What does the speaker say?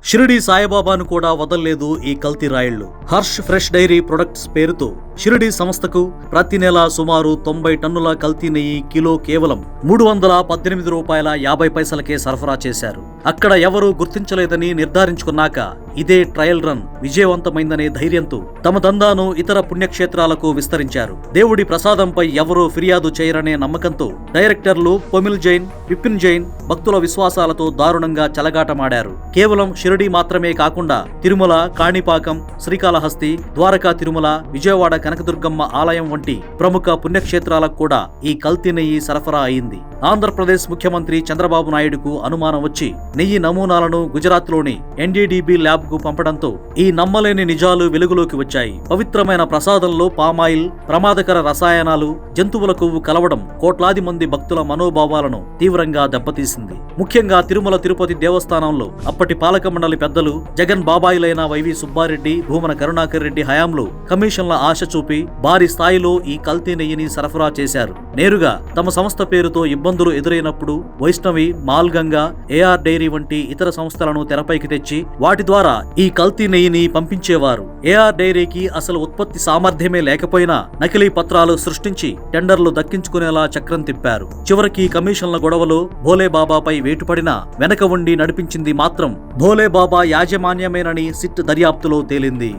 షిరిడి సాయిబాబాను కూడా వదల్లేదు ఈ కల్తీ రాయిళ్లు. హర్ష్ ఫ్రెష్ డైరీ ప్రొడక్ట్స్ పేరుతో షిరిడి సంస్థకు ప్రతి నెల సుమారు 90 టన్నుల కల్తీ నెయ్యి కిలో కేవలం ₹318.50కే సరఫరా చేశారు. అక్కడ ఎవరూ గుర్తించలేదని నిర్ధారించుకున్నాక ఇదే ట్రయల్ రన్ విజయవంతమైందనే ధైర్యంతో తమ దందాను ఇతర పుణ్యక్షేత్రాలకు విస్తరించారు. దేవుడి ప్రసాదంపై ఎవరూ ఫిర్యాదు చేయరనే నమ్మకంతో డైరెక్టర్లు పొమిల్ జైన్, విపిన్ జైన్ భక్తుల విశ్వాసాలతో దారుణంగా చెలగాటమాడారు. కేవలం షిరిడి మాత్రమే కాకుండా తిరుమల, కాణిపాకం, శ్రీకాళహస్తి, ద్వారకా తిరుమల, విజయవాడ కనకదుర్గమ్మ ఆలయం వంటి ప్రముఖ పుణ్యక్షేత్రాలకు కూడా ఈ కల్తీ నెయ్యి సరఫరా అయింది. ఆంధ్రప్రదేశ్ ముఖ్యమంత్రి చంద్రబాబు నాయుడుకు అనుమానం వచ్చి నెయ్యి నమూనాలను గుజరాత్లోని NDDB ల్యాబ్ కు పంపడంతో ఈ నమ్మలేని నిజాలు వెలుగులోకి వచ్చాయి. పవిత్రమైన ప్రసాదంలో పామాయిల్, ప్రమాదకర రసాయనాలు, జంతువుల కొవ్వు కలవడం కోట్లాది మంది భక్తుల మనోభావాలను తీవ్రంగా దెబ్బతీసింది. ముఖ్యంగా తిరుమల తిరుపతి దేవస్థానంలో అప్పటి పాలక మండలి పెద్దలు జగన్ బాబాయిలైన వైవి సుబ్బారెడ్డి, భూమన కరుణాకర్ రెడ్డి హయాంలో కమిషన్ల ఆశ చూపి భారీ స్థాయిలో ఈ కల్తీ నెయ్యిని సరఫరా చేశారు. నేరుగా తమ సంస్థ పేరుతో ఇబ్బందులు ఎదురైనప్పుడు వైష్ణవి, మాల్గంగా, AR డైరీ వంటి ఇతర సంస్థలను తెరపైకి తెచ్చి వాటి ద్వారా ఈ కల్తీ నెయ్యిని పంపించేవారు. AR డైరీకి అసలు ఉత్పత్తి సామర్థ్యమే లేకపోయినా నకిలీ పత్రాలు సృష్టించి టెండర్లు దక్కించుకునేలా చక్రం తిప్పారు. చివరికి కమిషన్ల గొడవలో భోలేబాబాపై వేటుపడినా వెనక ఉండి నడిపించింది మాత్రం భోలేబాబా యాజమాన్యమేనని సిట్ దర్యాప్తులో తేలింది.